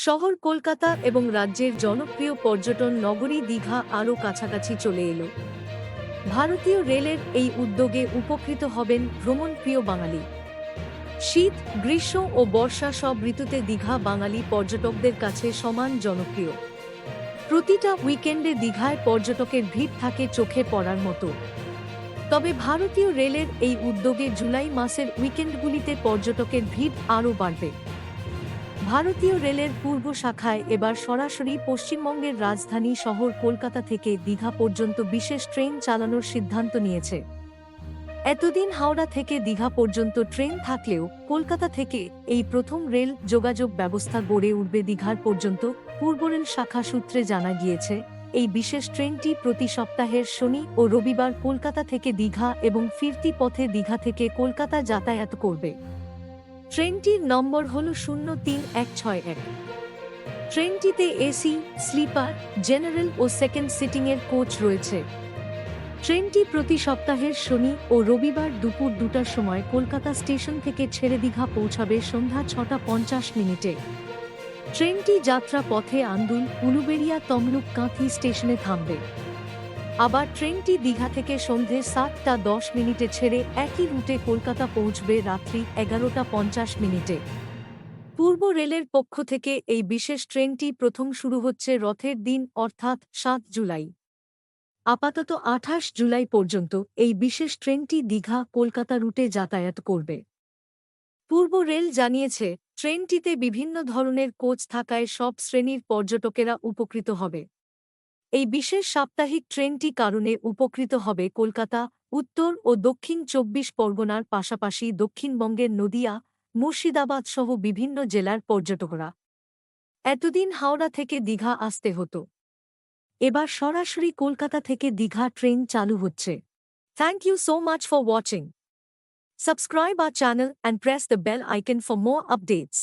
শহর কলকাতা এবং রাজ্যের জনপ্রিয় পর্যটন নগরী দীঘা আরও কাছাকাছি চলে এলো। ভারতীয় রেলের এই উদ্যোগে উপকৃত হবেন ভ্রমণপ্রিয় বাঙালি। শীত, গ্রীষ্ম ও বর্ষা সব ঋতুতে দীঘা বাঙালি পর্যটকদের কাছে সমান জনপ্রিয়। প্রতিটা উইকেন্ডে দীঘায় পর্যটকের ভিড় থাকে চোখে পড়ার মতো। তবে ভারতীয় রেলের এই উদ্যোগে জুলাই মাসের উইকেন্ডগুলিতে পর্যটকের ভিড় আরও বাড়বে। ভারতীয় রেলের পূর্ব শাখায় এবার সরাসরি পশ্চিমবঙ্গের রাজধানী শহর কলকাতা থেকে দীঘা পর্যন্ত বিশেষ ট্রেন চালানোর সিদ্ধান্ত নিয়েছে। এতদিন হাওড়া থেকে দীঘা পর্যন্ত ট্রেন থাকলেও কলকাতা থেকে এই প্রথম রেল যোগাযোগ ব্যবস্থা গড়ে উঠবে দীঘার পর্যন্ত। পূর্ব রেল শাখা সূত্রে জানা গিয়েছে, এই বিশেষ ট্রেনটি প্রতি সপ্তাহের শনি ও রবিবার কলকাতা থেকে দীঘা এবং ফিরতি পথে দীঘা থেকে কলকাতা যাতায়াত করবে। ট্রেনটির নম্বর হল 03161। ট্রেনটিতে এসি, স্লিপার, জেনারেল ও সেকেন্ড সিটিংয়ের কোচ রয়েছে। ট্রেনটি প্রতি সপ্তাহের শনি ও রবিবার দুপুর 2টার সময় কলকাতা স্টেশন থেকে ছেড়ে দীঘা পৌঁছাবে সন্ধ্যা 6:50। ট্রেনটি যাত্রা পথে আন্দুল, উলুবেড়িয়া, তমলুক, কাঁথি স্টেশনে থামবে। আবার ট্রেনটি দীঘা থেকে সন্ধে 7:10 ছেড়ে একই রুটে কলকাতা পৌঁছবে রাত্রি 11:50। পূর্ব রেলের পক্ষ থেকে এই বিশেষ ট্রেনটি প্রথম শুরু হচ্ছে রথের দিন অর্থাৎ 7 জুলাই। আপাতত 28 জুলাই পর্যন্ত এই বিশেষ ট্রেনটি দীঘা কলকাতা রুটে যাতায়াত করবে। পূর্ব রেল জানিয়েছে, ট্রেনটিতে বিভিন্ন ধরনের কোচ থাকায় সব শ্রেণীর পর্যটকেরা উপকৃত হবে। এই বিশেষ সাপ্তাহিক ট্রেনটি কারণে উপকৃত হবে কলকাতা, উত্তর ও দক্ষিণ 24 পরগনার পাশাপাশি দক্ষিণবঙ্গের নদিয়া, মুর্শিদাবাদ সহ বিভিন্ন জেলার পর্যটকরা। এতদিন হাওড়া থেকে দীঘা আসতে হতো, এবার সরাসরি কলকাতা থেকে দীঘা ট্রেন চালু হচ্ছে। Thank you so much for watching. Subscribe our channel and press the bell icon for more updates.